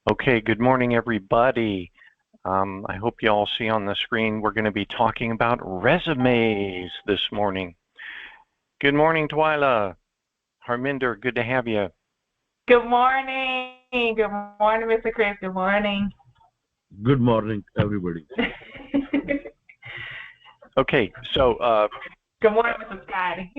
Okay, good morning, everybody. I hope you all see on the screen we're going to be talking about resumes this morning. Good morning, Twyla. Harminder, good to have you. Good morning. Good morning, Mr. Chris. Good morning. Good morning, everybody. Okay, so good morning, Mr. Scotty.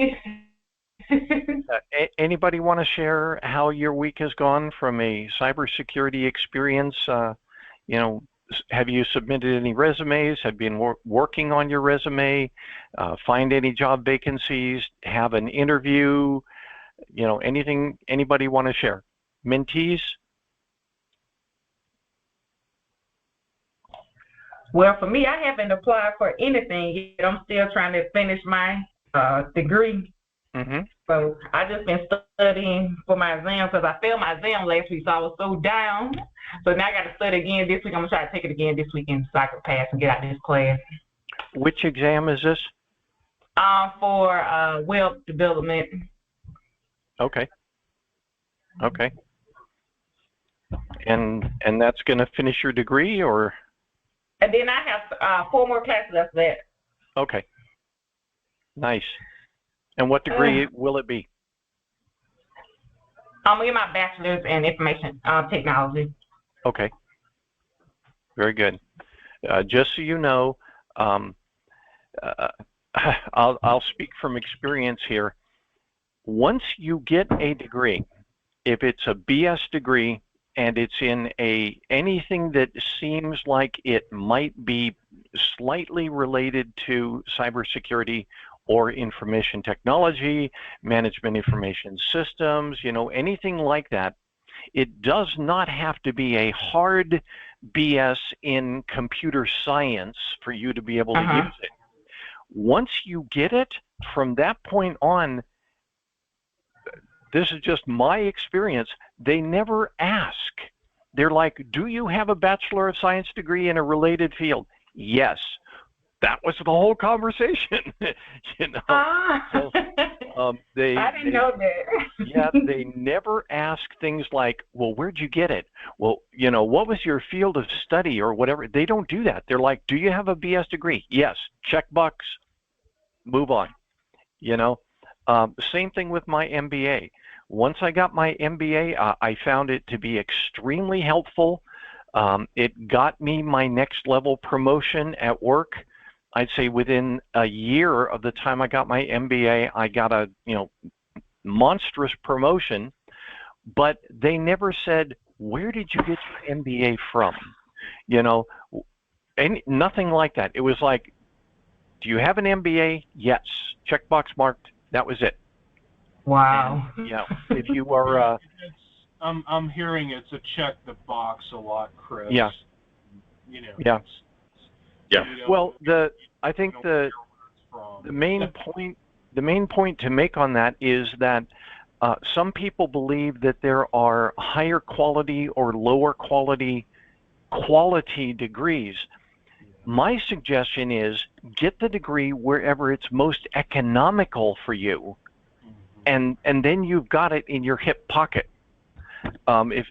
Anybody want to share how your week has gone from a cybersecurity experience? Have you submitted any resumes? Have you been working on your resume? Find any job vacancies? Have an interview? Anything anybody want to share? Mentees? Well, for me, I haven't applied for anything yet. I'm still trying to finish my degree. Mm-hmm. So I just been studying for my exam because I failed my exam last week, so I was so down. So now I got to study again this week. I'm going to try to take it again this weekend so I can pass and get out of this class. Which exam is this? For web development. Okay. Okay. And that's going to finish your degree, or? And then I have 4 more classes after that. Okay. Nice. And what degree will it be? I'm going to get my bachelor's in information technology. Okay. Very good. Just so you know, I'll speak from experience here. Once you get a degree, if it's a BS degree and it's in anything that seems like it might be slightly related to cybersecurity or information technology, management information systems, anything like that, it does not have to be a hard BS in computer science for you to be able to use it. Once you get it, from that point on, this is just my experience, they never ask. They're like, do you have a Bachelor of Science degree in a related field? Yes. That was the whole conversation. So, I didn't know that. Yeah, they never ask things like, well, where'd you get it? Well, what was your field of study or whatever? They don't do that. They're like, do you have a BS degree? Yes. Checkbox. Move on. Same thing with my MBA. Once I got my MBA, I found it to be extremely helpful. It got me my next level promotion at work. I'd say within a year of the time I got my MBA, I got a monstrous promotion, but they never said, where did you get your MBA from? Nothing like that. It was like, do you have an MBA? Yes. Checkbox marked. That was it. Wow. And, if you are, I'm hearing it's a check the box a lot, Chris. Yeah. Yeah. Yeah. Well, I think the main point to make on that is that some people believe that there are higher quality or lower quality degrees. My suggestion is get the degree wherever it's most economical for you, and then you've got it in your hip pocket.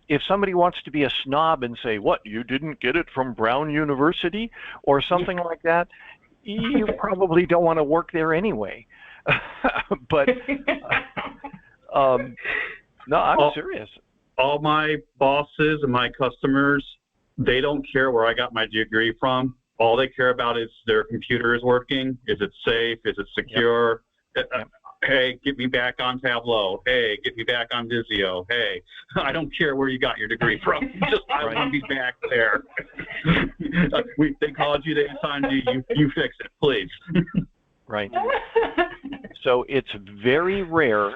If somebody wants to be a snob and say, what, you didn't get it from Brown University or something like that, you probably don't want to work there anyway. But no, I'm serious. All my bosses and my customers, they don't care where I got my degree from. All they care about is their computer is working. Is it safe? Is it secure? Yep. Hey, get me back on Tableau. Hey, get me back on Visio. Hey, I don't care where you got your degree from. Just I want to be back there. They called you, they assigned you, you fix it, please. Right. So it's very rare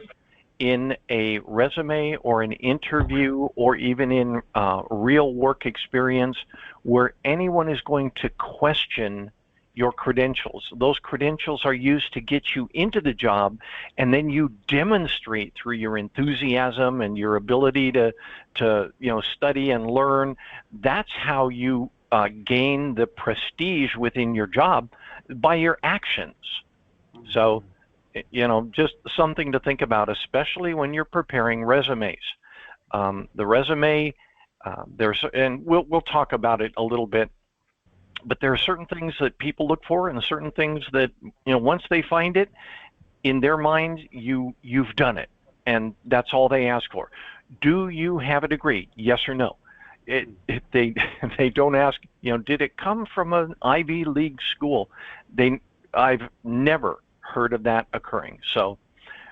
in a resume or an interview or even in real work experience where anyone is going to question your credentials. Those credentials are used to get you into the job, and then you demonstrate through your enthusiasm and your ability to study and learn. That's how you gain the prestige within your job, by your actions. So, just something to think about, especially when you're preparing resumes. The resume And we'll talk about it a little bit, but there are certain things that people look for, and certain things that, once they find it, in their mind, you've done it, and that's all they ask for. Do you have a degree? Yes or no. They don't ask, did it come from an Ivy League school? I've never heard of that occurring. So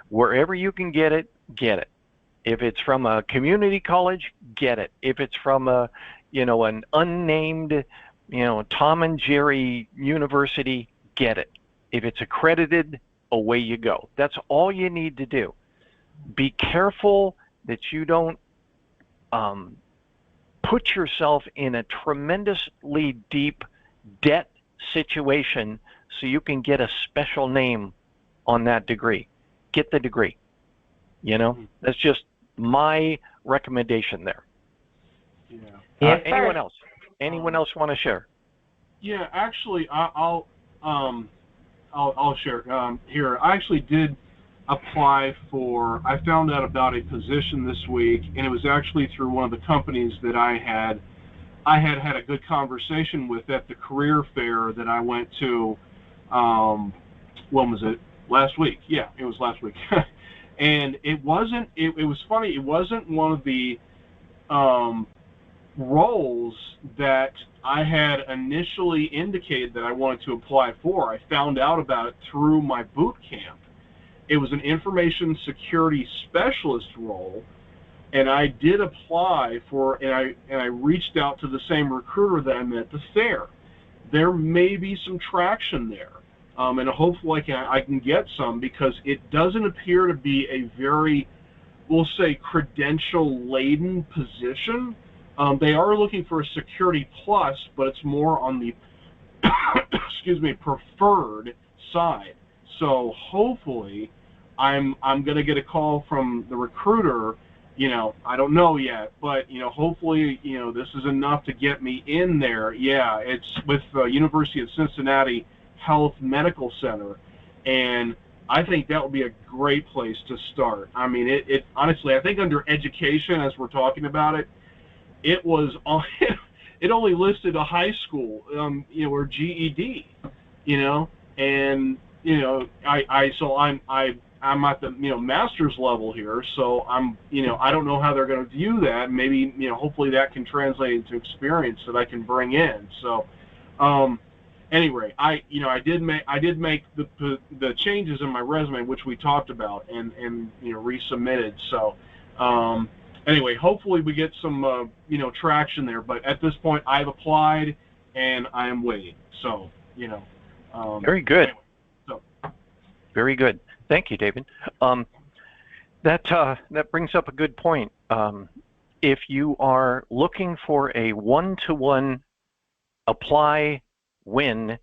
wherever you can get it, get it. If it's from a community college, get it. If it's from an unnamed, Tom and Jerry University, get it. If it's accredited, away you go. That's all you need to do. Be careful that you don't put yourself in a tremendously deep debt situation so you can get a special name on that degree. Get the degree. That's just my recommendation there. Yeah. Anyone else? Anyone else want to share? Yeah, actually, I'll share here. I actually did apply for. I found out about a position this week, and it was actually through one of the companies that I had had a good conversation with at the career fair that I went to. When was it? Last week. Yeah, it was last week. And it wasn't. It was funny. It wasn't one of the roles that I had initially indicated that I wanted to apply for. I found out about it through my boot camp. It was an information security specialist role, and I did apply for, and I reached out to the same recruiter that I met at the fair. There may be some traction there, and hopefully I can get some, because it doesn't appear to be a very, we'll say, credential-laden position. They are looking for a security plus, but it's more on the preferred side. So hopefully I'm going to get a call from the recruiter. I don't know yet, but hopefully this is enough to get me in there. Yeah, it's with University of Cincinnati Health Medical Center, and I think that would be a great place to start. I mean, it honestly, I think under education, as we're talking about it, it was on, it only listed a high school, or GED, and I'm at the master's level here, so I'm I don't know how they're going to view that. Maybe hopefully that can translate into experience that I can bring in. So anyway, I did make the changes in my resume, which we talked about, and resubmitted. So anyway, hopefully we get some traction there. But at this point, I've applied and I am waiting. So very good. Anyway, so. Very good. Thank you, David. That brings up a good point. If you are looking for a one-to-one apply win,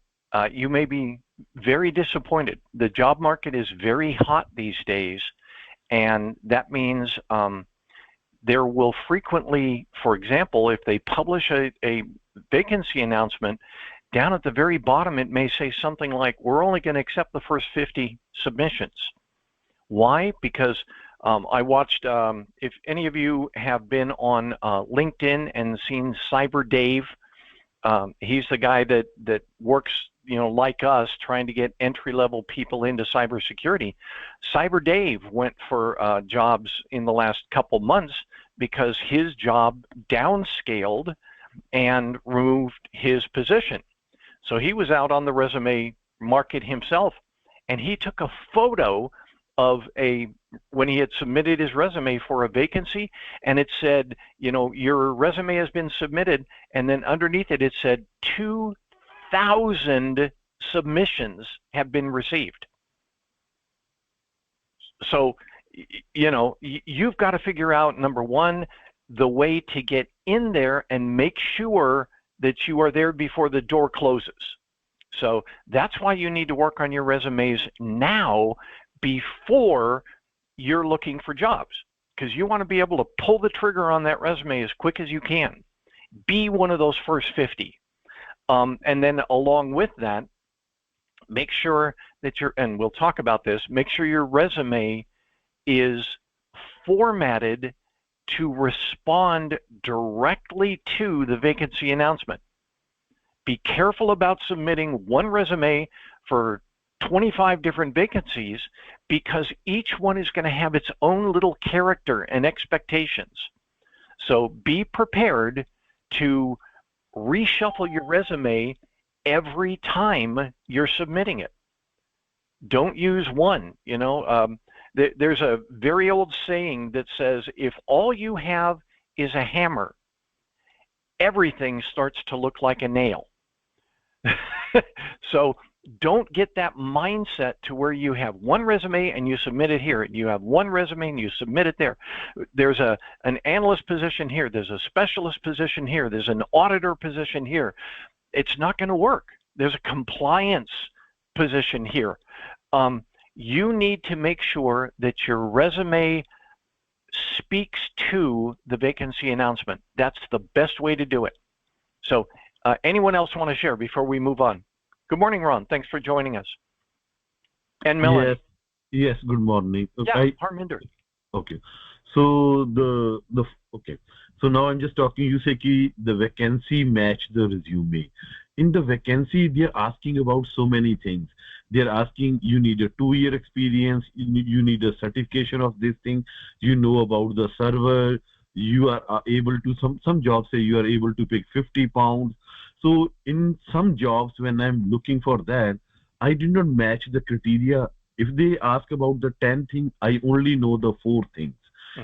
you may be very disappointed. The job market is very hot these days, and that means there will frequently, for example, if they publish a vacancy announcement, down at the very bottom, it may say something like, we're only going to accept the first 50 submissions. Why? Because I watched, if any of you have been on LinkedIn and seen Cyber Dave, he's the guy that works, like us, trying to get entry-level people into cybersecurity. Cyber Dave went for jobs in the last couple months because his job downscaled and removed his position. So he was out on the resume market himself, and he took a photo of when he had submitted his resume for a vacancy, and it said, your resume has been submitted, and then underneath it, it said 2,000 submissions have been received. So, you've got to figure out, number one, the way to get in there and make sure that you are there before the door closes. So that's why you need to work on your resumes now before you're looking for jobs, because you want to be able to pull the trigger on that resume as quick as you can. Be one of those first 50. And then along with that, make sure that and we'll talk about this, make sure your resume is formatted to respond directly to the vacancy announcement. Be careful about submitting one resume for 25 different vacancies, because each one is going to have its own little character and expectations. So be prepared to reshuffle your resume every time you're submitting it. Don't use one. There's a very old saying that says, if all you have is a hammer, everything starts to look like a nail. So don't get that mindset to where you have one resume and you submit it here, and you have one resume and you submit it there. There's an analyst position here, there's a specialist position here, there's an auditor position here. It's not going to work. There's a compliance position here. You need to make sure that your resume speaks to the vacancy announcement. That's the best way to do it. So anyone else want to share before we move on? Good morning, Ron. Thanks for joining us. And Melanie. Yes. Good morning. Yeah, Harminder. Okay. So okay. So now I'm just talking. You say ki the vacancy match the resume. In the vacancy, they're asking about so many things. They're asking, you need a 2-year experience. You need a certification of this thing. You know about the server. You are able to, some jobs say you are able to pick 50 pounds. So in some jobs, when I'm looking for that, I did not match the criteria. If they ask about the 10 things, I only know the 4 things.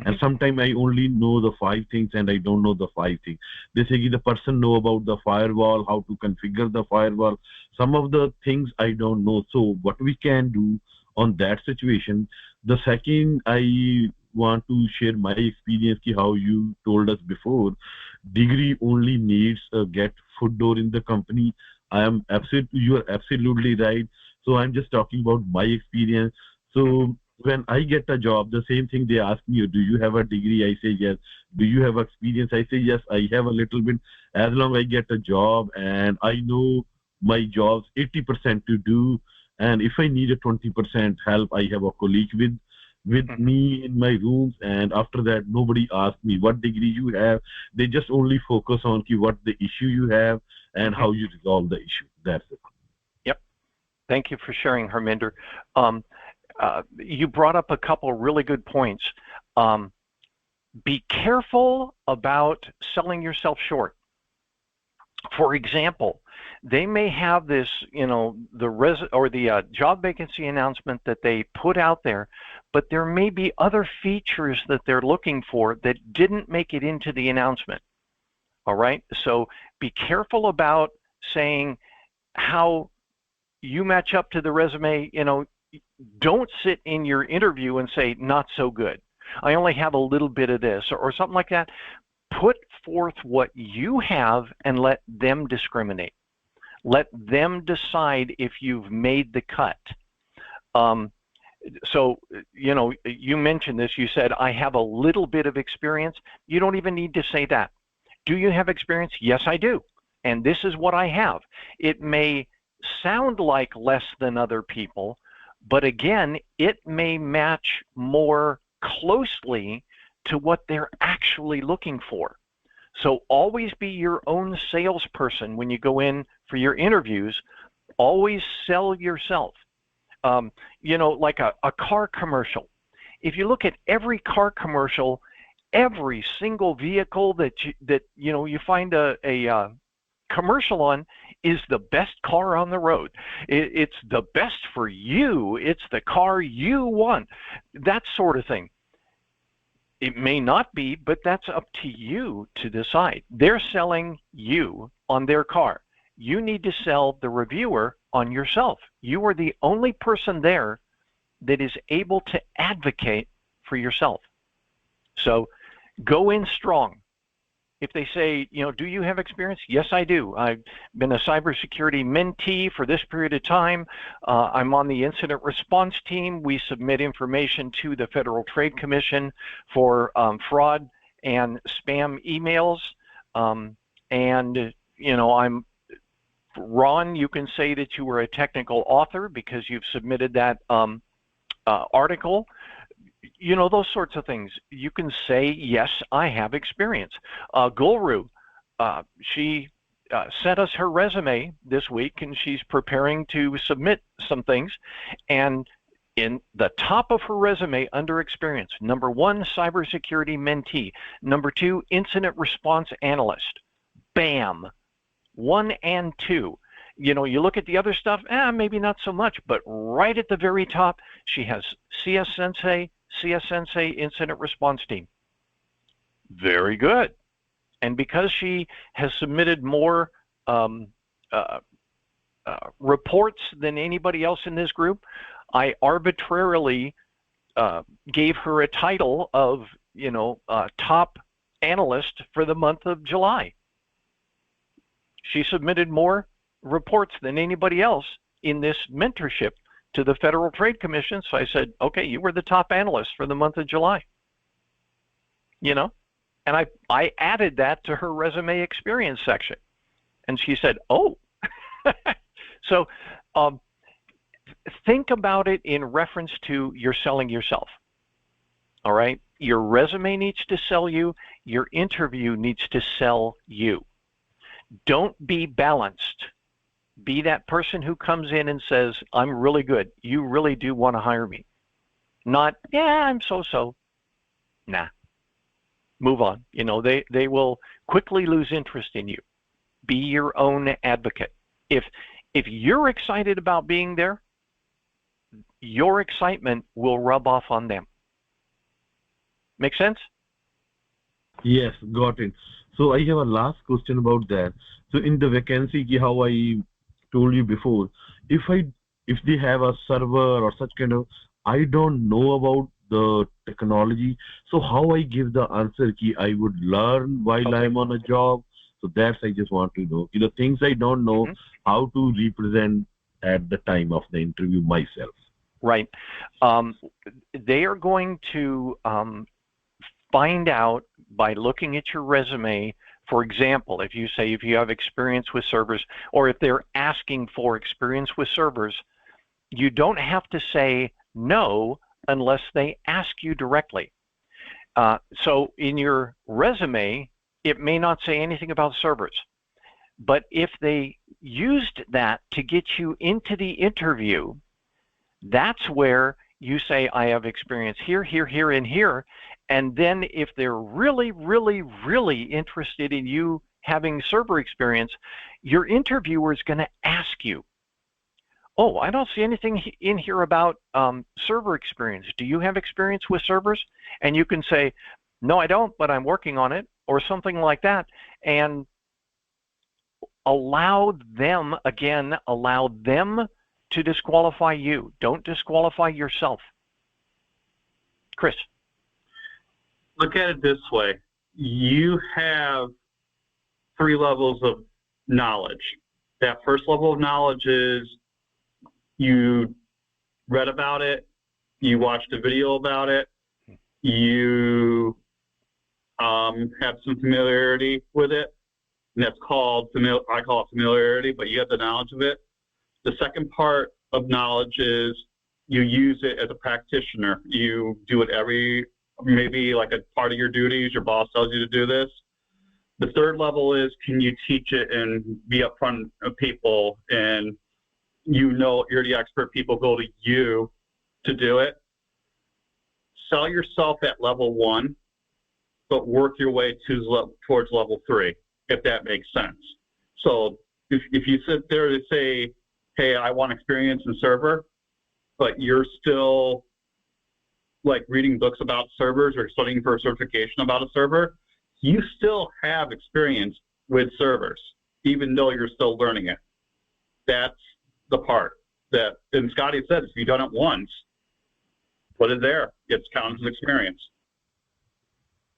And sometimes I only know the 5 things and I don't know the 5 things. They say the person know about the firewall, how to configure the firewall. Some of the things I don't know. So what we can do on that situation. The second, I want to share my experience, how you told us before, degree only needs get foot door in the company. You are absolutely right. So I'm just talking about my experience. So when I get a job, the same thing they ask me, do you have a degree? I say yes. Do you have experience? I say yes, I have a little bit. As long as I get a job and I know my job's 80% to do, and if I need a 20% help, I have a colleague with me in my rooms, and after that nobody asks me what degree you have. They just only focus on what the issue you have and how you resolve the issue. That's it. Yep. Thank you for sharing, Harminder. You brought up a couple really good points. Be careful about selling yourself short. For example, they may have this, the job vacancy announcement that they put out there, but there may be other features that they're looking for that didn't make it into the announcement. All right, so be careful about saying how you match up to the resume. Don't sit in your interview and say, not so good. I only have a little bit of this or something like that. Put forth what you have and let them discriminate. Let them decide if you've made the cut. So, you mentioned this. You said, I have a little bit of experience. You don't even need to say that. Do you have experience? Yes, I do. And this is what I have. It may sound like less than other people, but again, it may match more closely to what they're actually looking for. So always be your own salesperson when you go in for your interviews. Always sell yourself. Like a car commercial. If you look at every car commercial, every single vehicle that you find a commercial on is the best car on the road. It's the best for you. It's the car you want. That sort of thing. It may not be, but that's up to you to decide. They're selling you on their car. You need to sell the reviewer on yourself. You are the only person there that is able to advocate for yourself. So go in strong. If they say, do you have experience? Yes, I do. I've been a cybersecurity mentee for this period of time. I'm on the incident response team. We submit information to the Federal Trade Commission for fraud and spam emails. I'm Ron, you can say that you were a technical author because you've submitted that article. you know, those sorts of things. You can say, yes, I have experience. Gulru, she sent us her resume this week, and she's preparing to submit some things. And in the top of her resume under experience, number 1, cybersecurity mentee. Number 2, incident response analyst. Bam. 1 and 2. You know, you look at the other stuff, maybe not so much, but right at the very top, she has CS-Sensei incident response team. Very good. And because she has submitted more reports than anybody else in this group, I arbitrarily gave her a title of, you know, top analyst for the month of July. She submitted more reports than anybody else in this mentorship to the Federal Trade Commission. So I said, okay, you were the top analyst for the month of July. You know, and I added that to her resume experience section. And she said, oh. So think about it in reference to you're selling yourself. All right? Your resume needs to sell you. Your interview needs to sell you. Don't be balanced. Be that person who comes in and says, I'm really good. You really do want to hire me. Not, yeah, I'm so-so. Nah. Move on. You know, they will quickly lose interest in you. Be your own advocate. If you're excited about being there, your excitement will rub off on them. Make sense? Yes, got it. So I have a last question about that. So in the vacancy, how I told you before, if they have a server or such kind of, I don't know about the technology, so how I give the answer key I would learn while I'm on a job. So that's I just want to know. You know, things I don't know how to represent at the time of the interview myself. Right. They are going to find out by looking at your resume. For example, if you have experience with servers, or if they're asking for experience with servers, you don't have to say no unless they ask you directly. So in your resume, it may not say anything about servers. But if they used that to get you into the interview, that's where you say, I have experience here, here, here, and here. And then if they're really, really, really interested in you having server experience, your interviewer is going to ask you, oh, I don't see anything in here about server experience. Do you have experience with servers? And you can say, no, I don't, but I'm working on it, or something like that. And allow them to disqualify you. Don't disqualify yourself. Chris. Look at it this way. You have 3 levels of knowledge. That first level of knowledge is you read about it, you watched a video about it, you have some familiarity with it, and that's called, I call it familiarity, but you have the knowledge of it. The second part of knowledge is you use it as a practitioner. You do it maybe like a part of your duties, your boss tells you to do this. The third level is, can you teach it and be upfront of people, and you know you're the expert, people go to you to do it. Sell yourself at level 1, but work your way towards level 3, if that makes sense. So if you sit there to say, hey, I want experience in server, but you're still like reading books about servers or studying for a certification about a server, you still have experience with servers, even though you're still learning it. That's the part that, and Scotty said, if you've done it once, put it there. It's counted as experience.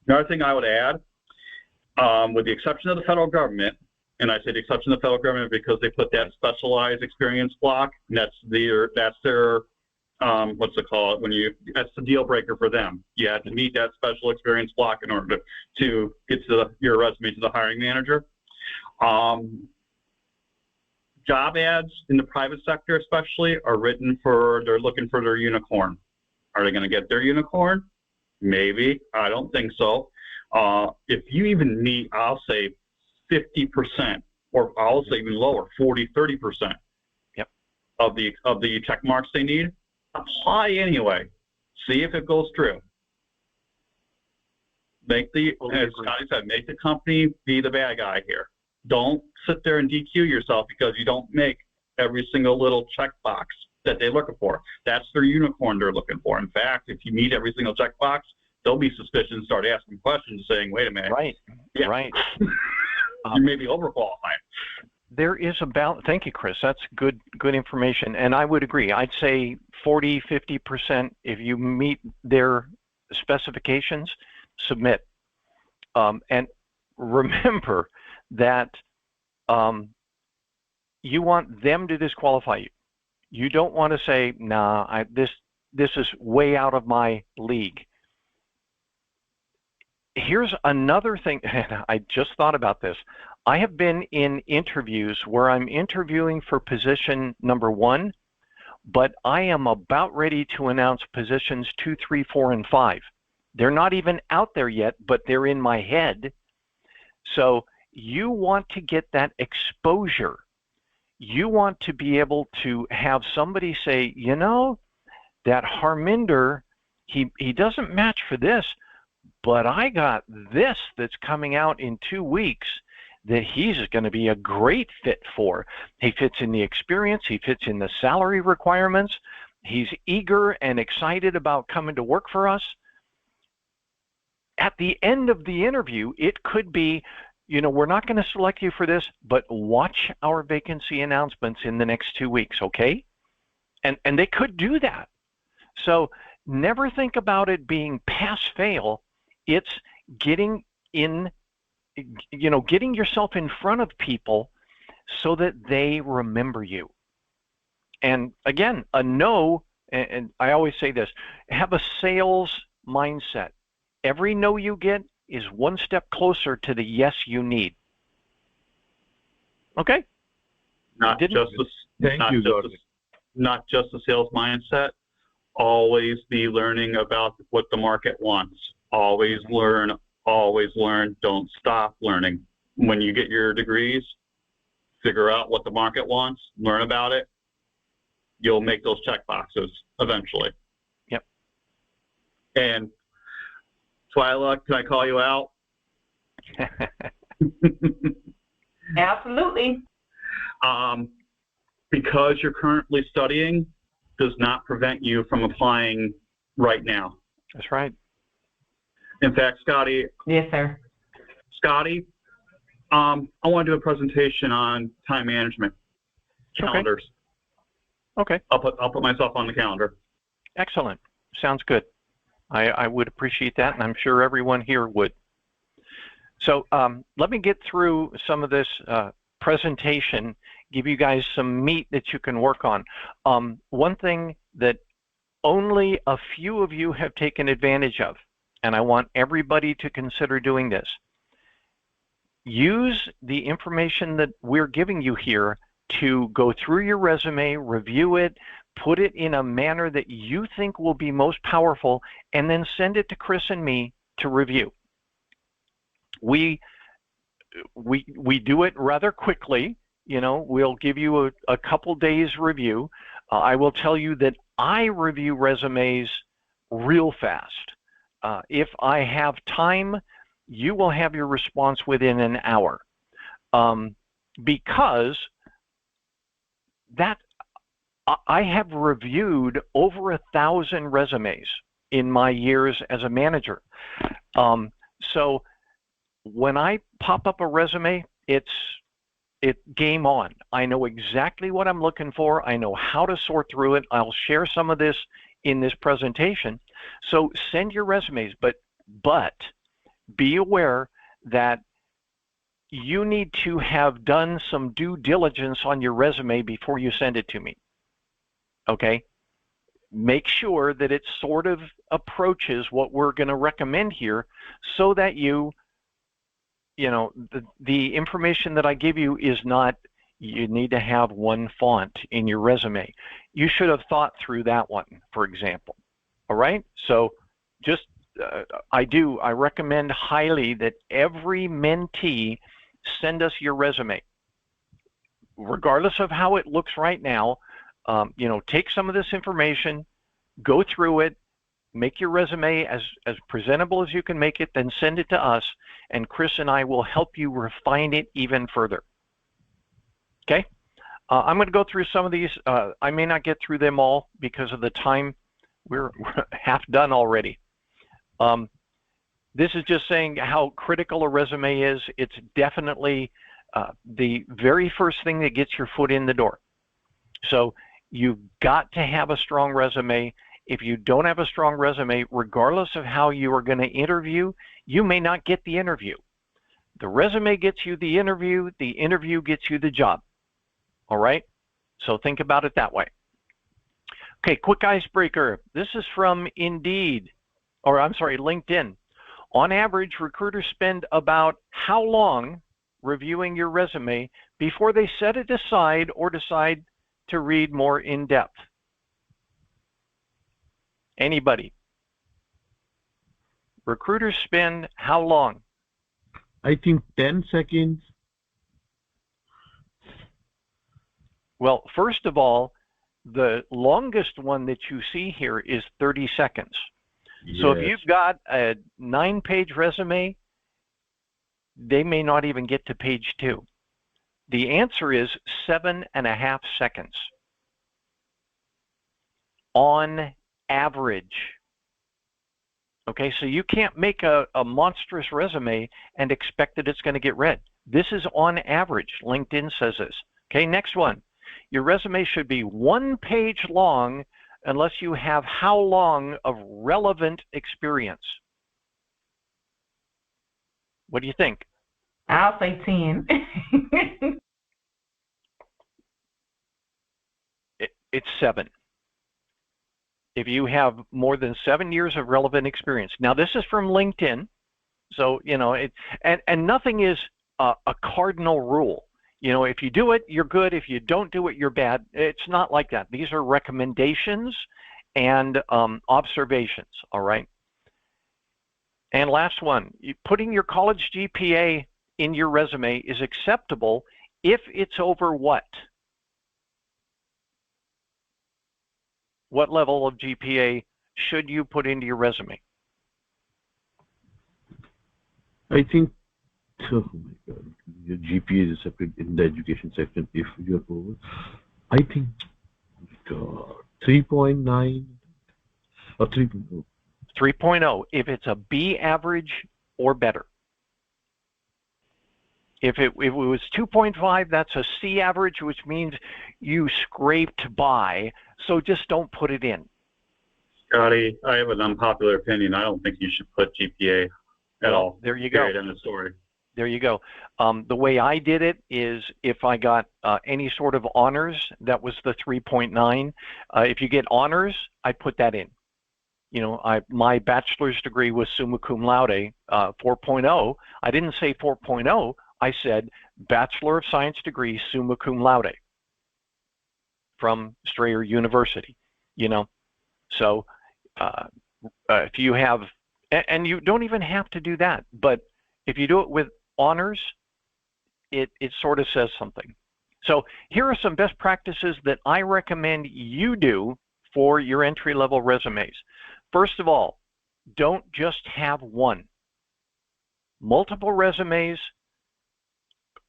Another thing I would add, with the exception of the federal government, and I say the exception of the federal government because they put that specialized experience block, and that's their what's it called? That's the deal breaker for them. You have to meet that special experience block in order to get your resume to the hiring manager. Job ads in the private sector especially are written they're looking for their unicorn. Are they going to get their unicorn? Maybe. I don't think so. If you even meet, I'll say 50%, or I'll say even lower, 40, 30% of the check marks they need, apply anyway. See if it goes through. As Scotty said, make the company be the bad guy here. Don't sit there and DQ yourself because you don't make every single little checkbox that they're looking for. That's their unicorn they're looking for. In fact, if you meet every single checkbox, they'll be suspicious and start asking questions saying, wait a minute. Right. Yeah. Right. You may be overqualified. There is a balance. Thank you, Chris. That's good information. And I would agree. I'd say 40, 50%, if you meet their specifications, submit. And remember that you want them to disqualify you. You don't want to say, nah, this is way out of my league. Here's another thing, and I just thought about this. I have been in interviews where I'm interviewing for position number 1, but I am about ready to announce positions 2, 3, 4, and 5. They're not even out there yet, but they're in my head. So you want to get that exposure. You want to be able to have somebody say, you know, that Harminder, he doesn't match for this, but I got this that's coming out in 2 weeks that he's going to be a great fit for. He fits in the experience. He fits in the salary requirements. He's eager and excited about coming to work for us. At the end of the interview, it could be, you know, we're not going to select you for this, but watch our vacancy announcements in the next 2 weeks, okay? And they could do that. So never think about it being pass-fail. It's getting in, you know, getting yourself in front of people so that they remember you. And again, a no, and I always say this, have a sales mindset. Every no you get is one step closer to the yes you need. Okay? Not just a sales mindset. Always be learning about what the market wants. Always learn. Don't stop learning. When you get your degrees, figure out what the market wants, learn about it. You'll make those check boxes eventually. Yep. And Twyla, can I call you out? Absolutely. Because you're currently studying does not prevent you from applying right now. That's right. In fact, Scotty. Yes, sir. Scotty, I want to do a presentation on time management calendars. Okay. I'll put myself on the calendar. Excellent. Sounds good. I would appreciate that, and I'm sure everyone here would. So let me get through some of this presentation, give you guys some meat that you can work on. One thing that only a few of you have taken advantage of, and I want everybody to consider doing this. Use the information that we're giving you here to go through your resume, review it, put it in a manner that you think will be most powerful, and then send it to Chris and me to review. We do it rather quickly. You know, we'll give you a couple days review. I will tell you that I review resumes real fast. If I have time, you will have your response within an hour, because that I have reviewed over 1,000 resumes in my years as a manager. So when I pop up a resume, it's game on. I know exactly what I'm looking for. I know how to sort through it. I'll share some of this in this presentation. So send your resumes, but be aware that you need to have done some due diligence on your resume before you send it to me. Okay? Make sure that it sort of approaches what we're going to recommend here, so that you know, the information that I give you is not, you need to have one font in your resume. You should have thought through that one, for example. All right. So just I recommend highly that every mentee send us your resume, regardless of how it looks right now. You know, take some of this information, go through it, make your resume as presentable as you can make it, then send it to us, and Chris and I will help you refine it even further. Okay? I'm going to go through some of these. I may not get through them all because of the time. We're half done already. This is just saying how critical a resume is. It's definitely the very first thing that gets your foot in the door. So you've got to have a strong resume. If you don't have a strong resume, regardless of how you are going to interview, you may not get the interview. The resume gets you the interview gets you the job. All right? So think about it that way. Okay, quick icebreaker. This is from Indeed, or I'm sorry, LinkedIn. On average, recruiters spend about how long reviewing your resume before they set it aside or decide to read more in depth? Anybody? Recruiters spend how long? I think 10 seconds. Well, first of all, the longest one that you see here is 30 seconds. Yes. So if you've got a 9-page resume, they may not even get to page 2. The answer is 7.5 seconds. On average. Okay, so you can't make a monstrous resume and expect that it's going to get read. This is on average. LinkedIn says this. Okay, next one. Your resume should be 1 page long unless you have how long of relevant experience? What do you think? I'll say 10. It's 7. If you have more than 7 years of relevant experience. Now, this is from LinkedIn, so, you know, and nothing is a cardinal rule. You know, if you do it, you're good. If you don't do it, you're bad. It's not like that. These are recommendations and observations, all right? And last one, putting your college GPA in your resume is acceptable if it's over what? What level of GPA should you put into your resume? I think, oh my God, your GPA is separate in the education section if you're over. I think, God, 3.9 or 3.0. 3.0, if it's a B average or better. If it was 2.5, that's a C average, which means you scraped by, so just don't put it in. Scotty, I have an unpopular opinion. I don't think you should put GPA at all. There you go. Period, end of story. There you go. The way I did it is if I got any sort of honors, that was the 3.9. If you get honors, I put that in. You know, my bachelor's degree was summa cum laude, 4.0. I didn't say 4.0. I said Bachelor of Science degree, summa cum laude, from Strayer University. You know, so if you have, and you don't even have to do that, but if you do it with honors, it sort of says something. So here are some best practices that I recommend you do for your entry-level resumes. First of all, don't just have one. Multiple resumes,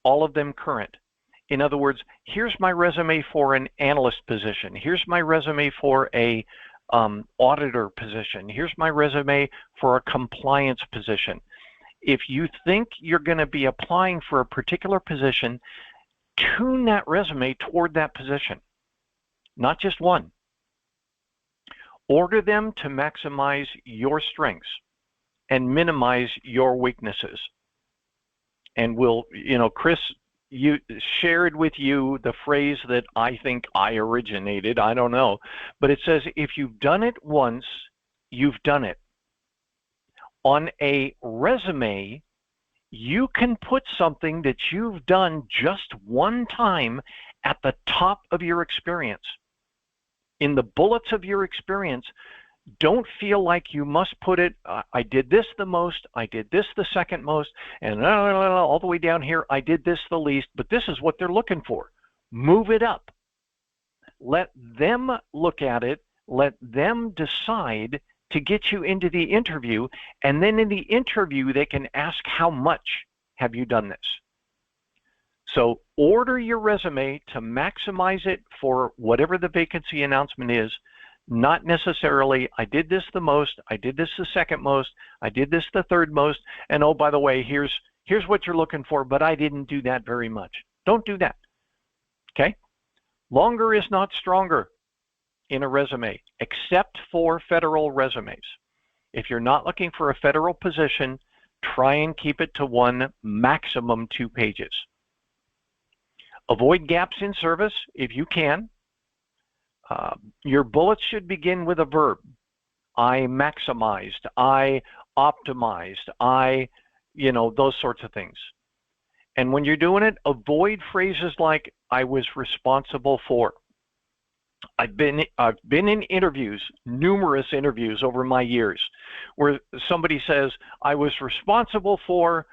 all of them current. In other words, here's my resume for an analyst position. Here's my resume for a auditor position. Here's my resume for a compliance position. If you think you're going to be applying for a particular position, tune that resume toward that position, not just one. Order them to maximize your strengths and minimize your weaknesses. And Chris, you shared with you the phrase that I think I originated. I don't know, but it says, if you've done it once, you've done it. On a resume, you can put something that you've done just one time at the top of your experience. In the bullets of your experience, Don't feel like you must put it, I did this the most, I did this the second most, and all the way down here, I did this the least, but this is what they're looking for. Move it up. Let them look at it. Let them decide to get you into the interview, and then in the interview, they can ask, how much have you done this? So order your resume to maximize it for whatever the vacancy announcement is, not necessarily, I did this the most, I did this the second most, I did this the third most, and oh, by the way, here's what you're looking for, but I didn't do that very much. Don't do that, okay? Longer is not stronger in a resume, except for federal resumes. If you're not looking for a federal position, try and keep it to one, maximum 2 pages. Avoid gaps in service if you can. Your bullets should begin with a verb. I maximized, I optimized, those sorts of things. And when you're doing it, avoid phrases like, I was responsible for. I've been in interviews, numerous interviews over my years, where somebody says, I was responsible for,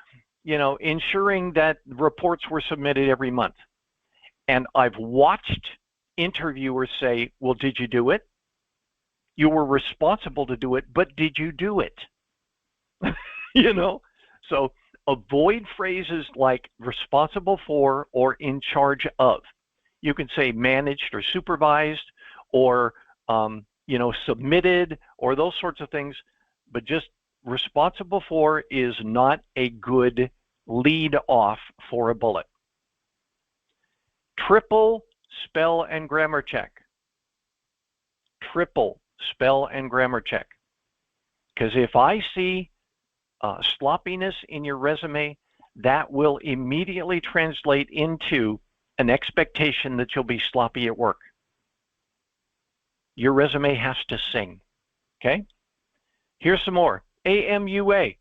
ensuring that reports were submitted every month. And I've watched interviewers say, well, did you do it? You were responsible to do it, but did you do it? So avoid phrases like responsible for or in charge of. You can say managed or supervised or, submitted or those sorts of things, but just responsible for is not a good lead off for a bullet. Triple spell and grammar check. Triple spell and grammar check. Because if I see sloppiness in your resume, that will immediately translate into an expectation that you'll be sloppy at work. Your resume has to sing, okay? Here's some more. AMUA.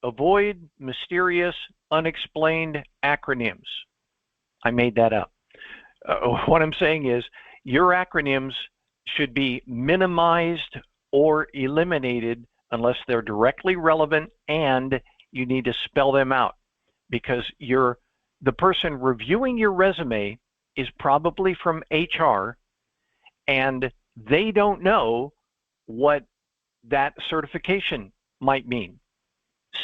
Avoid mysterious, unexplained acronyms. I made that up. What I'm saying is your acronyms should be minimized or eliminated unless they're directly relevant and you need to spell them out, because the person reviewing your resume is probably from HR and they don't know what that certification might mean.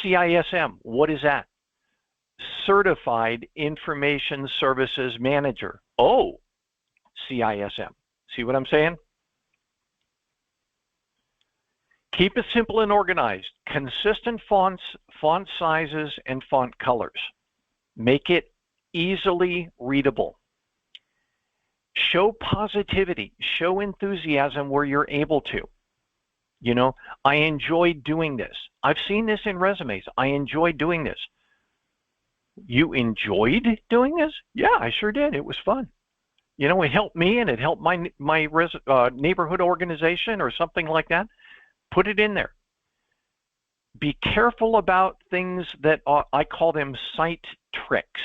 CISM, what is that? Certified Information Services Manager. Oh, CISM. See what I'm saying? Keep it simple and organized. Consistent fonts, font sizes, and font colors. Make it easily readable. Show positivity. Show enthusiasm where you're able to. I enjoy doing this. I've seen this in resumes. I enjoy doing this. You enjoyed doing this? Yeah, I sure did. It was fun. It helped me and it helped my neighborhood organization or something like that. Put it in there. Be careful about things that I call them sight tricks.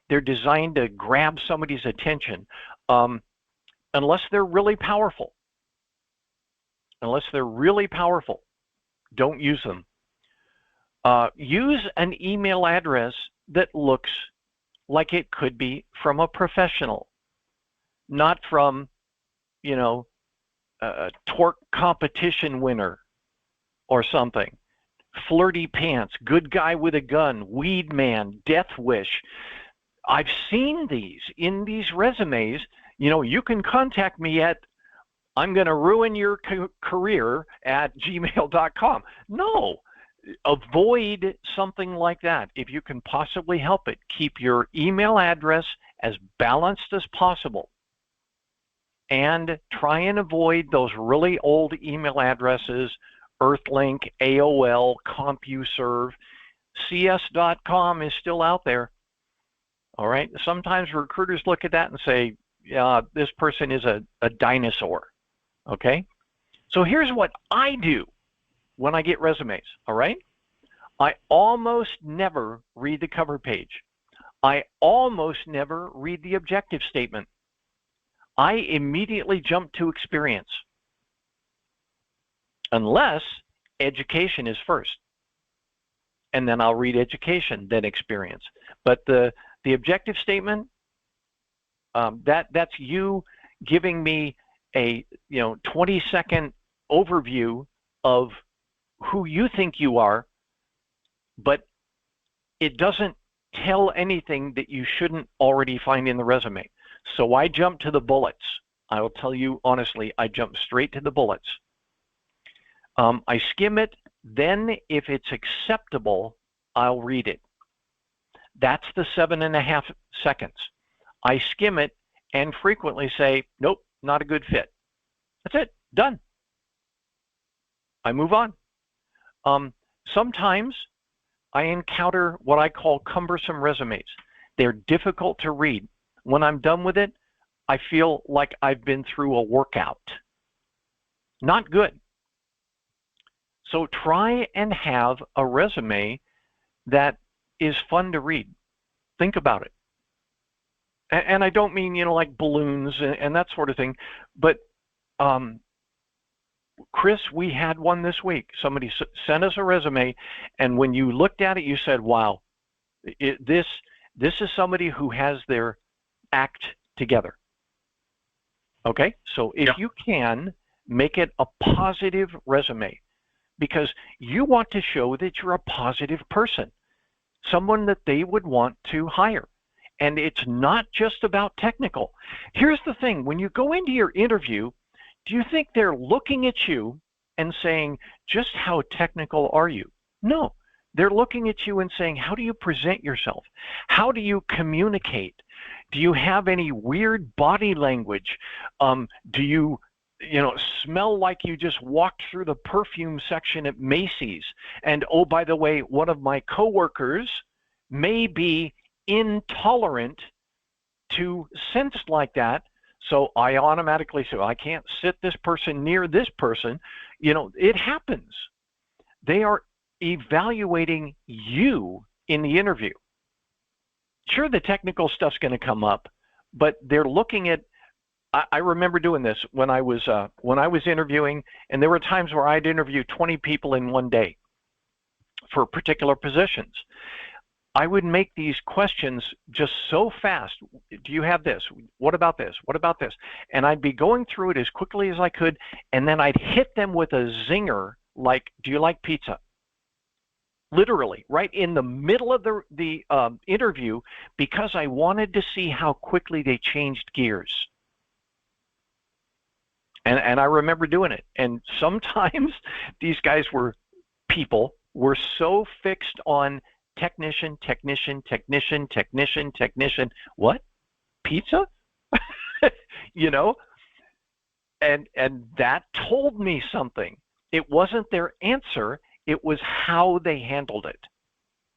They're designed to grab somebody's attention, unless they're really powerful. Unless they're really powerful, don't use them. Use an email address that looks like it could be from a professional, not from, a twerk competition winner or something. Flirty pants, good guy with a gun, weed man, death wish. I've seen these in these resumes. You can contact me at I'm going to ruin your career at gmail.com. No, avoid something like that. If you can possibly help it, keep your email address as balanced as possible. And try and avoid those really old email addresses, Earthlink, AOL, CompuServe. CS.com is still out there. All right. Sometimes recruiters look at that and say, yeah, this person is a dinosaur. Okay. So here's what I do when I get resumes. All right. I almost never read the cover page. I almost never read the objective statement. I immediately jump to experience. unless education is first. And then I'll read education, then experience. But the objective statement, that's you giving me a 20-second overview of who you think you are, but it doesn't tell anything that you shouldn't already find in the resume. So I jump to the bullets. I will tell you honestly, I jump straight to the bullets. I skim it, then if it's acceptable, I'll read it. That's the 7.5 seconds. I skim it and frequently say, nope, not a good fit. That's it, done. I move on. Sometimes I encounter what I call cumbersome resumes. They're difficult to read. When I'm done with it, I feel like I've been through a workout. Not good. So try and have a resume that is fun to read. Think about it. And I don't mean, like balloons and that sort of thing, but Chris, we had one this week. Somebody sent us a resume, and when you looked at it, you said, wow, this is somebody who has their act together. Okay? So if you can, make it a positive resume, because you want to show that you're a positive person, someone that they would want to hire. And it's not just about technical. Here's the thing. When you go into your interview, do you think they're looking at you and saying, just how technical are you? No. They're looking at you and saying, how do you present yourself? How do you communicate? Do you have any weird body language? Do you smell like you just walked through the perfume section at Macy's? And oh, by the way, one of my coworkers may be intolerant to scents like that. So I automatically say, I can't sit this person near this person. It happens. They are evaluating you in the interview. Sure, the technical stuff's going to come up, but they're looking at, I remember doing this when I was interviewing, and there were times where I'd interview 20 people in one day for particular positions. I would make these questions just so fast. Do you have this? What about this? What about this? And I'd be going through it as quickly as I could, and then I'd hit them with a zinger like, do you like pizza? Literally, right in the middle of the interview, because I wanted to see how quickly they changed gears. And I remember doing it. And sometimes these guys were so fixed on technician. What? Pizza? And that told me something. It wasn't their answer. It was how they handled it.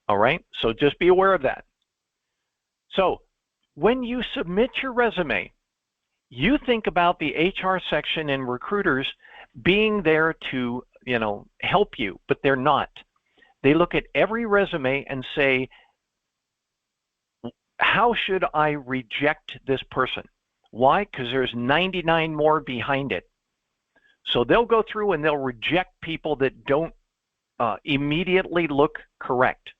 All right? So just be aware of that. So when you submit your resume, you think about the HR section and recruiters being there to, help you, but they're not. They look at every resume and say, how should I reject this person? Why? Because there's 99 more behind it. So they'll go through and they'll reject people that don't immediately look correct.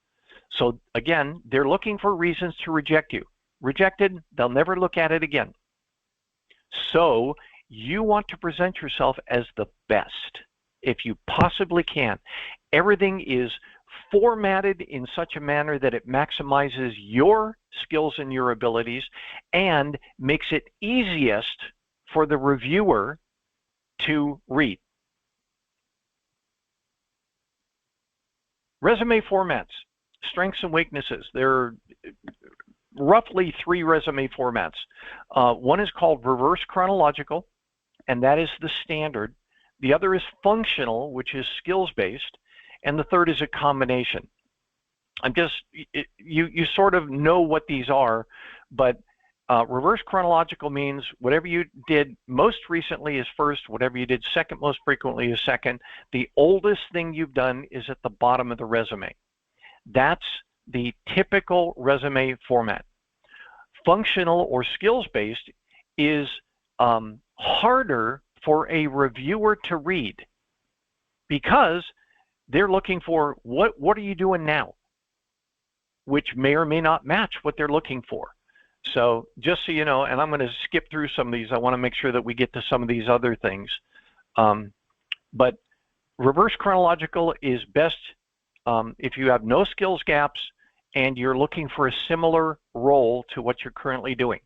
So again, they're looking for reasons to reject you. Rejected, they'll never look at it again. So you want to present yourself as the best if you possibly can. Everything is formatted in such a manner that it maximizes your skills and your abilities and makes it easiest for the reviewer to read. Resume formats, strengths and weaknesses. There are roughly 3 resume formats. One is called reverse chronological, and that is the standard. The other is functional, which is skills-based, and the third is a combination. You sort of know what these are, but reverse chronological means whatever you did most recently is first, whatever you did second most frequently is second. The oldest thing you've done is at the bottom of the resume. That's the typical resume format. Functional or skills-based is harder for a reviewer to read. because they're looking for what are you doing now, which may or may not match what they're looking for. So just so you know, and I'm going to skip through some of these. I want to make sure that we get to some of these other things. But reverse chronological is best if you have no skills gaps and you're looking for a similar role to what you're currently doing.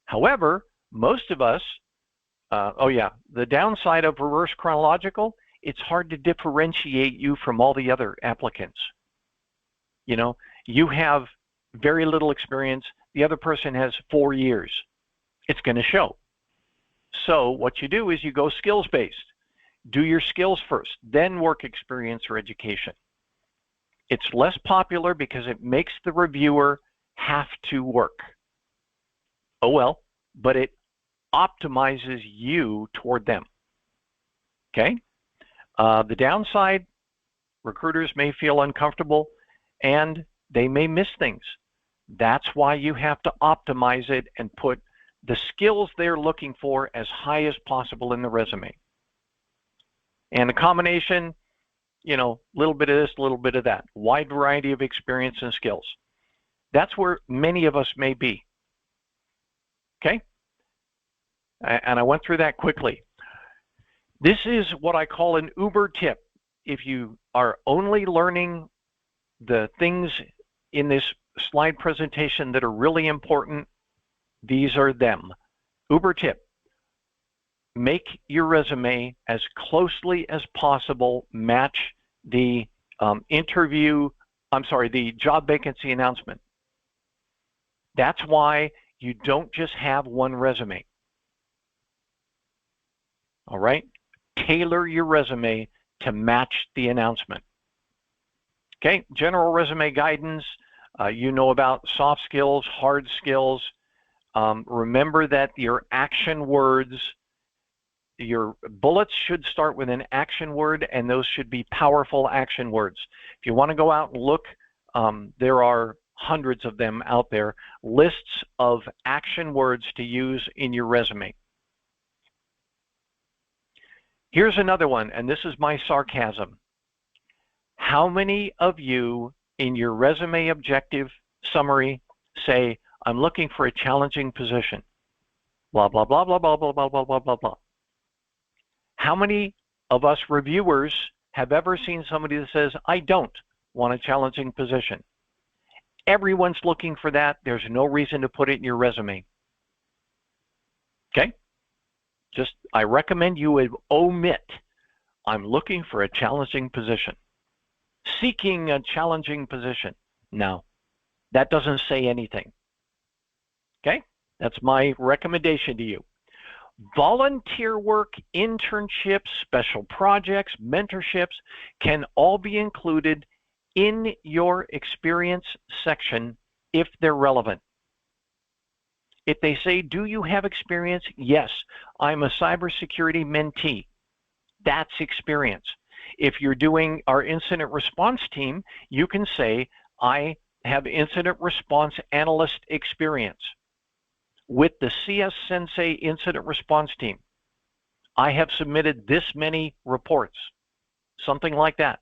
However, most of us, the downside of reverse chronological, it's hard to differentiate you from all the other applicants. You know, you have very little experience. The other person has 4 years. It's going to show. So what you do is you go skills-based. Do your skills first, then work experience or education. It's less popular because it makes the reviewer have to work. Oh well, but it optimizes you toward them. Okay? The downside, recruiters may feel uncomfortable and they may miss things. That's why you have to optimize it and put the skills they're looking for as high as possible in the resume. And a combination, you know, a little bit of this, a little bit of that, wide variety of experience and skills. That's where many of us may be. Okay? And I went through that quickly. This is what I call an Uber tip. If you are only learning the things in this slide presentation that are really important, these are them. Uber tip. Make your resume as closely as possible match the the job vacancy announcement. That's why you don't just have one resume. All right? Tailor your resume to match the announcement. Okay, general resume guidance. You know about soft skills, hard skills. Remember that your action words, your bullets should start with an action word, and those should be powerful action words. If you want to go out and look, there are hundreds of them out there, lists of action words to use in your resume. Here's another one, and this is my sarcasm. How many of you in your resume objective summary say, I'm looking for a challenging position? Blah, blah, blah, blah, blah, blah, blah, blah, blah, blah, blah. How many of us reviewers have ever seen somebody that says, I don't want a challenging position? Everyone's looking for that. There's no reason to put it in your resume. Okay? I recommend you would omit, I'm looking for a challenging position. Seeking a challenging position. No, that doesn't say anything. Okay? That's my recommendation to you. Volunteer work, internships, special projects, mentorships can all be included in your experience section if they're relevant. If they say, do you have experience? Yes, I'm a cybersecurity mentee. That's experience. If you're doing our incident response team, you can say, I have incident response analyst experience. With the CS-Sensei incident response team, I have submitted this many reports, something like that.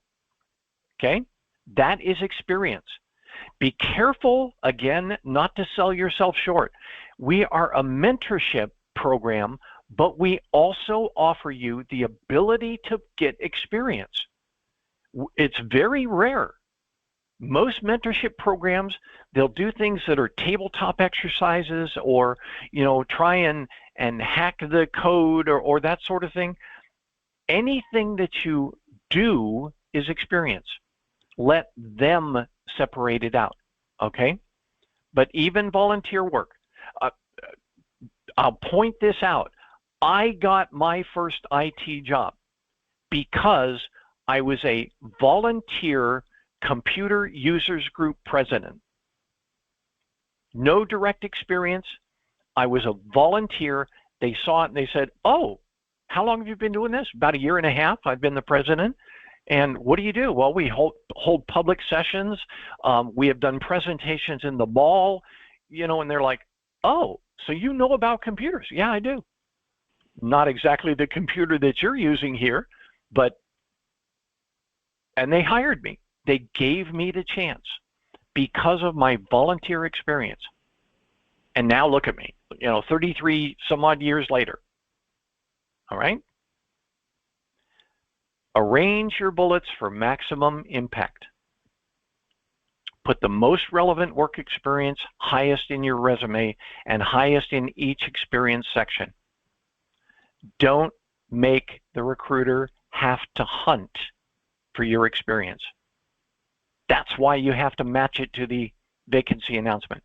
Okay? That is experience. Be careful, again, not to sell yourself short. We are a mentorship program, but we also offer you the ability to get experience. It's very rare. Most mentorship programs, they'll do things that are tabletop exercises or, you know, try and hack the code or that sort of thing. Anything that you do is experience. Let them separate it out, okay? But even volunteer work, I'll point this out. I got my first IT job because I was a volunteer computer users group president. No direct experience. I was a volunteer. They saw it and they said, oh, how long have you been doing this? About 1.5 years. I've been the president. And what do you do? Well, we hold public sessions. We have done presentations in the mall, you know, and they're like, oh, so you know about computers? Yeah, I do. Not exactly the computer that you're using here, but And they hired me. They gave me the chance because of my volunteer experience. And now look at me, 33 some odd years later. All right? Arrange your bullets for maximum impact. Put the most relevant work experience highest in your resume and highest in each experience section. Don't make the recruiter have to hunt for your experience. That's why you have to match it to the vacancy announcement.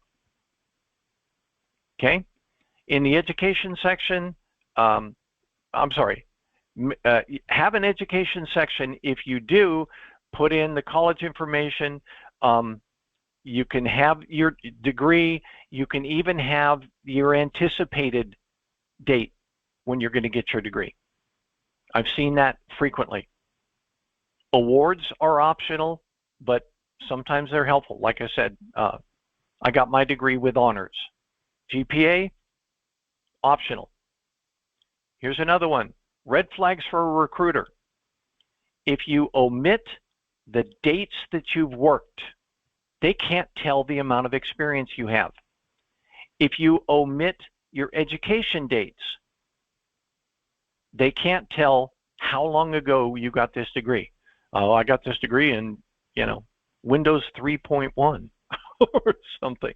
Okay? In the education section, have an education section. If you do, put in the college information. You can have your degree. You can even have your anticipated date when you're going to get your degree. I've seen that frequently. Awards are optional, but sometimes they're helpful. Like I said, I got my degree with honors. GPA, optional. Here's another one. Red flags for a recruiter. If you omit the dates that you've worked, they can't tell the amount of experience you have. If you omit your education dates, they can't tell how long ago you got this degree. Oh, I got this degree in, Windows 3.1 or something.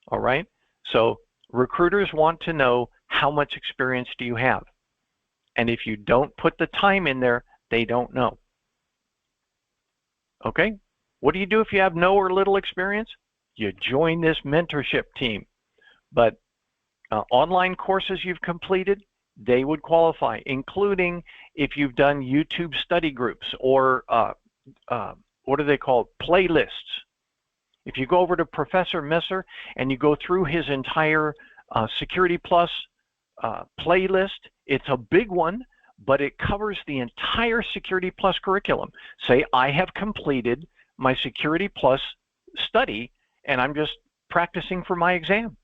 All right? So recruiters want to know how much experience do you have. And if you don't put the time in there, they don't know. Okay? What do you do if you have no or little experience? You join this mentorship team. But online courses you've completed, they would qualify, including if you've done YouTube study groups or what are they called? Playlists. If you go over to Professor Messer and you go through his entire Security Plus playlist, it's a big one, but it covers the entire Security Plus curriculum. Say, I have completed my Security Plus study and I'm just practicing for my exam.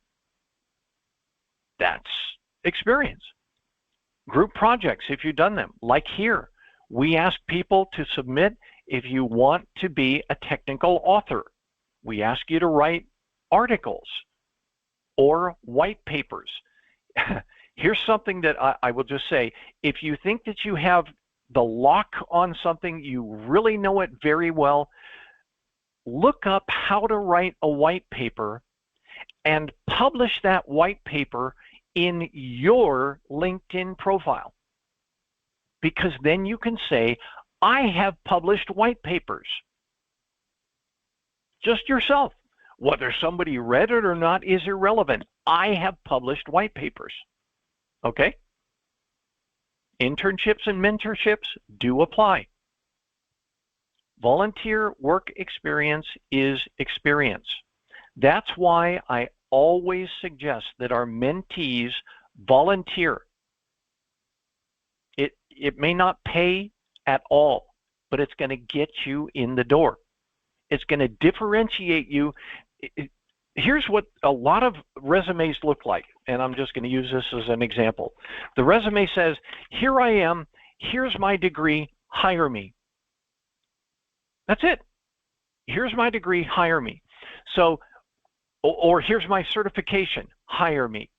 That's experience. Group projects, if you've done them, like here, we ask people to submit if you want to be a technical author. We ask you to write articles or white papers. Here's something that I will just say. If you think that you have the lock on something, you really know it very well, look up how to write a white paper and publish that white paper in your LinkedIn profile. Because then you can say, I have published white papers. Just yourself. Whether somebody read it or not is irrelevant. I have published white papers. Okay? Internships and mentorships do apply. Volunteer work experience is experience. That's why I always suggest that our mentees volunteer. It may not pay at all, but it's going to get you in the door. It's going to differentiate you. Here's what a lot of resumes look like, and I'm just going to use this as an example. The resume says, here I am, here's my degree, hire me. That's it. Here's my degree, hire me. So, or here's my certification, hire me.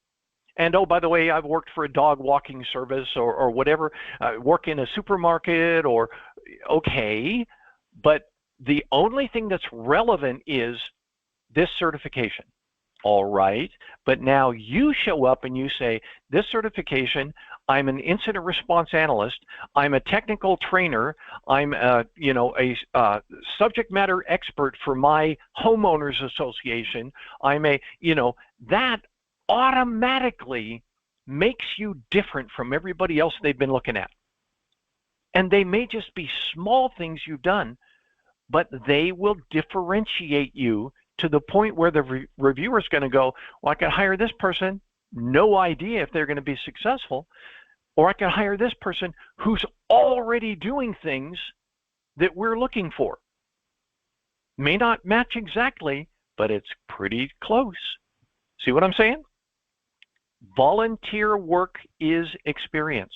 And oh, by the way, I've worked for a dog walking service or whatever, work in a supermarket or, okay, but the only thing that's relevant is this certification. All right, but now you show up and you say, this certification, I'm an incident response analyst, I'm a technical trainer, I'm a subject matter expert for my homeowners association, I'm a, that automatically makes you different from everybody else they've been looking at. And they may just be small things you've done, but they will differentiate you to the point where the reviewer is going to go, well, I could hire this person, no idea if they're going to be successful, or I could hire this person who's already doing things that we're looking for. May not match exactly, but it's pretty close. See what I'm saying? Volunteer work is experience.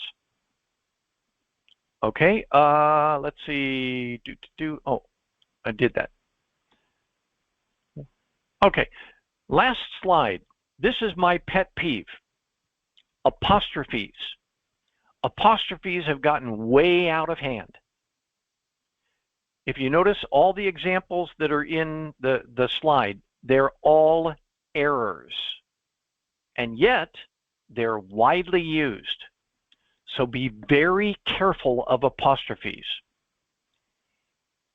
Okay, let's see. Oh, I did that. Okay, last slide. This is my pet peeve. Apostrophes. Apostrophes have gotten way out of hand. If you notice all the examples that are in the slide, they're all errors. And yet, they're widely used. So be very careful of apostrophes.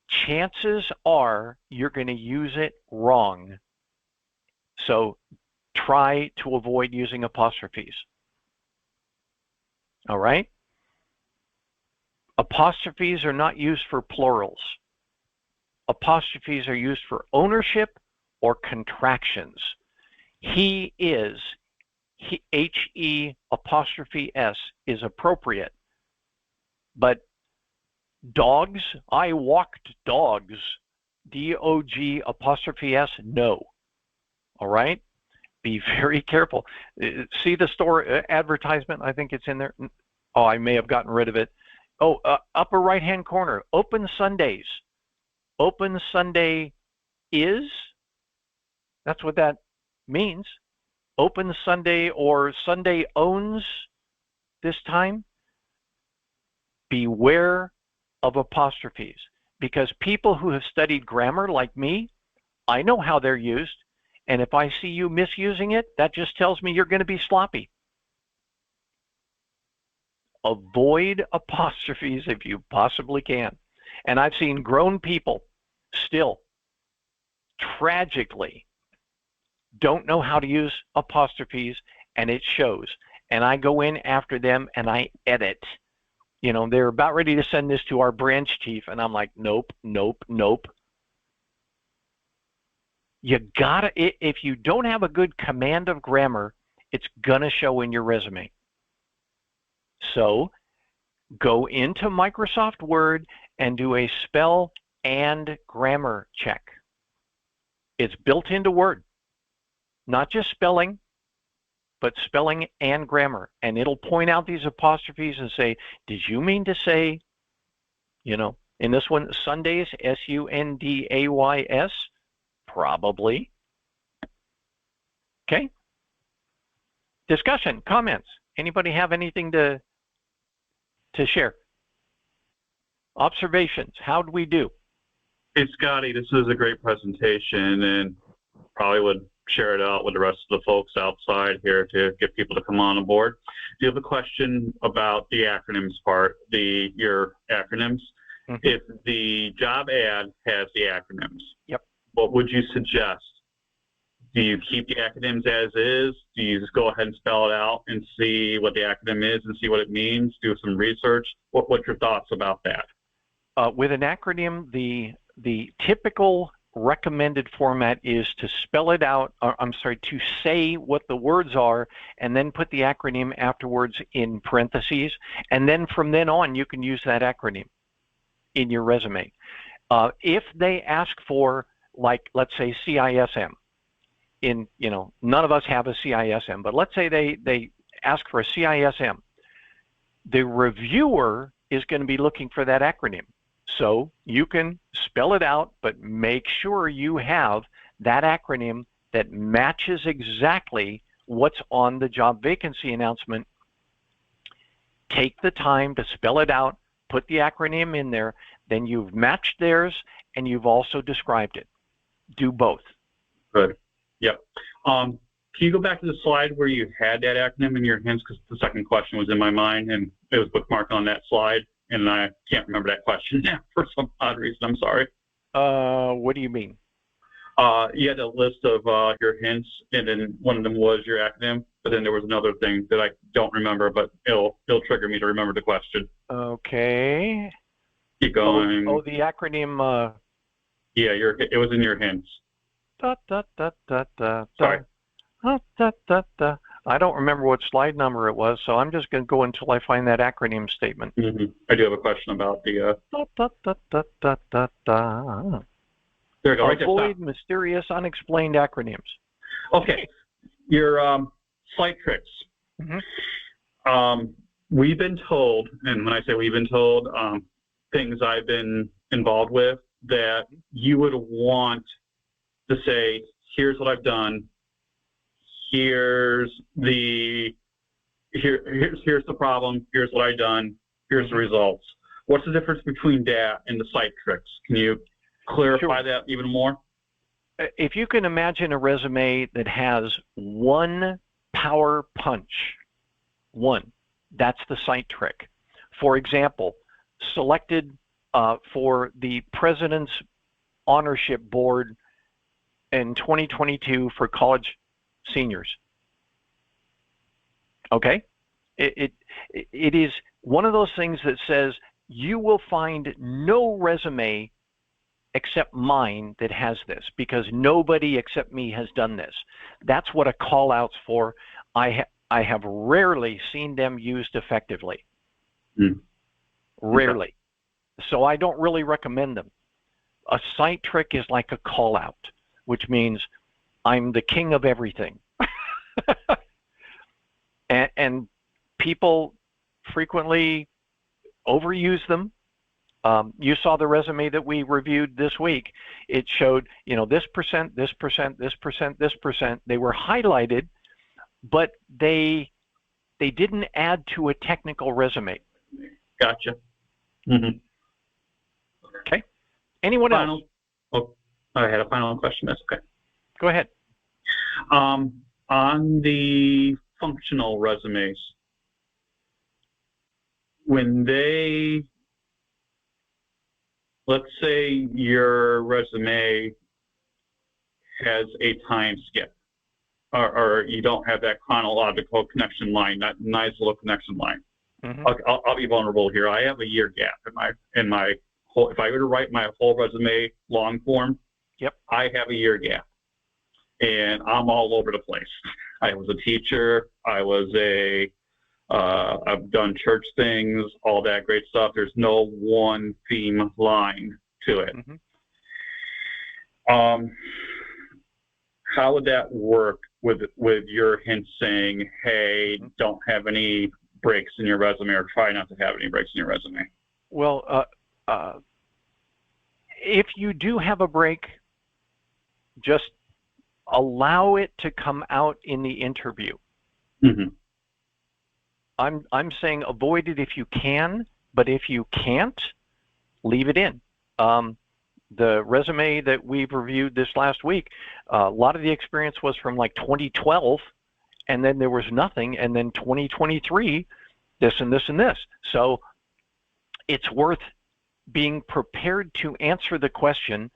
Chances are you're going to use it wrong. So try to avoid using apostrophes. All right? Apostrophes are not used for plurals. Apostrophes are used for ownership or contractions. He is, H-E apostrophe S is appropriate. But dogs, I walked dogs, D-O-G apostrophe S, no. All right? Be very careful. See the store advertisement? I think it's in there. Oh, I may have gotten rid of it. Oh, upper right-hand corner, open Sundays. Open Sunday is, that's what that means. Open Sunday or Sunday owns this time. Beware of apostrophes, because people who have studied grammar like me, I know how they're used. And if I see you misusing it, that just tells me you're going to be sloppy. Avoid apostrophes if you possibly can. And I've seen grown people still tragically don't know how to use apostrophes, and it shows. And I go in after them and I edit. You know, they're about ready to send this to our branch chief, and I'm like, nope, nope, nope. You gotta, if you don't have a good command of grammar, it's gonna show in your resume. So go into Microsoft Word and do a spell and grammar check. It's built into Word, not just spelling, but spelling and grammar. And it'll point out these apostrophes and say, did you mean to say, you know, in this one, Sundays, S-U-N-D-A-Y-S? Probably. Okay. Discussion, comments. Anybody have anything to share? Observations, how'd we do? Hey, Scotty, this was a great presentation, and probably would share it out with the rest of the folks outside here to get people to come on board. Do you have a question about the acronyms part, your acronyms? Mm-hmm. If the job ad has the acronyms, yep, what would you suggest? Do you keep the acronyms as is? Do you just go ahead and spell it out and see what the acronym is and see what it means? Do some research? What's your thoughts about that? With an acronym, the typical recommended format is to spell it out, to say what the words are and then put the acronym afterwards in parentheses. And then from then on, you can use that acronym in your resume. If they ask for, like, let's say CISM, none of us have a CISM, but let's say they ask for a CISM. The reviewer is going to be looking for that acronym. So you can spell it out, but make sure you have that acronym that matches exactly what's on the job vacancy announcement. Take the time to spell it out, put the acronym in there, then you've matched theirs and you've also described it. Do both. Good. Yep. Can you go back to the slide where you had that acronym in your hints? Because the second question was in my mind and it was bookmarked on that slide. And I can't remember that question now for some odd reason. I'm sorry. What do you mean? You had a list of your hints, and then one of them was your acronym. But then there was another thing that I don't remember, but it'll trigger me to remember the question. Okay. Keep going. Oh, the acronym. Yeah, it was in your hints. Sorry. I don't remember what slide number it was, so I'm just going to go until I find that acronym statement. Mm-hmm. I do have a question about the... There you go. Right Avoid mysterious, unexplained acronyms. Okay. Your slight tricks. Mm-hmm. we've been told, and when I say we've been told, things I've been involved with, that you would want to say, here's what I've done, here's the problem, here's what I've done, here's the results. What's the difference between that and the site tricks? Can you clarify that even more? If you can imagine a resume that has one power punch, that's the site trick. For example, selected for the President's Honorship Board in 2022 for college seniors. Okay? It is one of those things that says you will find no resume except mine that has this, because nobody except me has done this. That's what a call out's for. I have rarely seen them used effectively. Rarely. So I don't really recommend them. A site trick is like a call out, which means I'm the king of everything. and people frequently overuse them. You saw the resume that we reviewed this week. It showed, this percent, this percent, this percent, this percent. They were highlighted, but they didn't add to a technical resume. Gotcha. Okay. Anyone else? Oh, I had a final question. That's okay. Go ahead. On the functional resumes, when they, let's say your resume has a time skip, or you don't have that chronological connection line, that nice little connection line. I'll be vulnerable here. I have a year gap in my whole. If I were to write my whole resume long form, I have a year gap, and I'm all over the place. I was a teacher. I've done church things, all that great stuff. There's no one theme line to it. How would that work with your hint saying, hey, don't have any breaks in your resume, or try not to have any breaks in your resume? Well, if you do have a break, just allow it to come out in the interview. I'm saying avoid it if you can, but if you can't, leave it in. The resume that we've reviewed this last week, a lot of the experience was from like 2012, and then there was nothing, and then 2023, this and this and this. So it's worth being prepared to answer the question.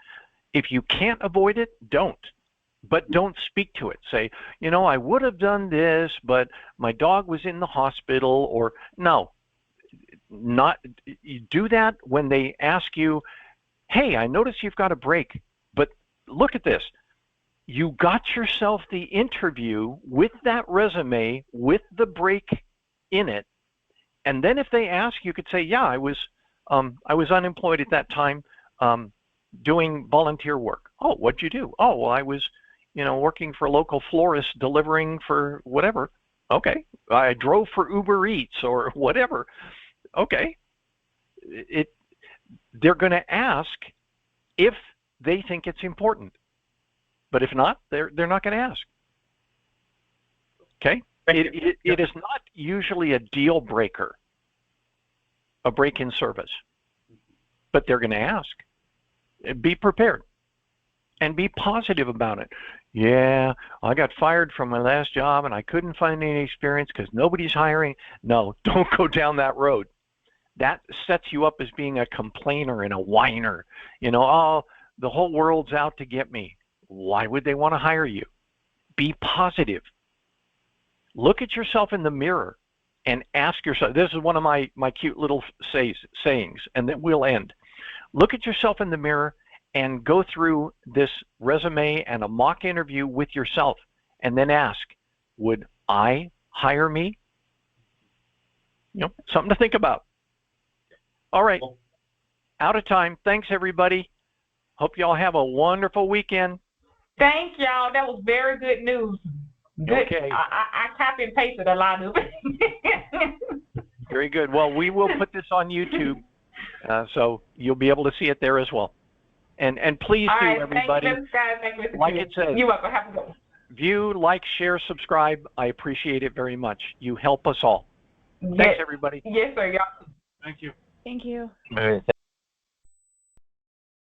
If you can't avoid it, don't. But don't speak to it. Say, I would have done this, but my dog was in the hospital, or no. You do that when they ask you, hey, I notice you've got a break, but look at this. You got yourself the interview with that resume with the break in it. And then if they ask, you could say, yeah, I was unemployed at that time, doing volunteer work. Oh, what'd you do? Oh, well, I was, working for a local florist delivering for whatever. Okay. I drove for Uber Eats or whatever. Okay. They're going to ask if they think it's important. But if not, they're not going to ask. Okay? It is not usually a deal breaker, a break in service. But they're going to ask. Be prepared. And be positive about it. Yeah, I got fired from my last job and I couldn't find any experience because nobody's hiring. No, don't go down that road. That sets you up as being a complainer and a whiner. Oh, the whole world's out to get me. Why would they want to hire you? Be positive. Look at yourself in the mirror and ask yourself, this is one of my cute little sayings, and then we'll end. Look at yourself in the mirror and go through this resume and a mock interview with yourself, and then ask, would I hire me? Something to think about. All right, out of time. Thanks, everybody. Hope y'all have a wonderful weekend. Thank y'all. That was very good news. Good. Okay. I copy and pasted a lot of it. Very good. Well, we will put this on YouTube, so you'll be able to see it there as well. And please All do, right, everybody. Thank you, guys. Thank you, Mr. Like King. it says, You're welcome. Have a good one. view, like, share, subscribe. I appreciate it very much. You help us all. Thanks, everybody. Yes, sir. Y'all. Thank you. Thank you. All right.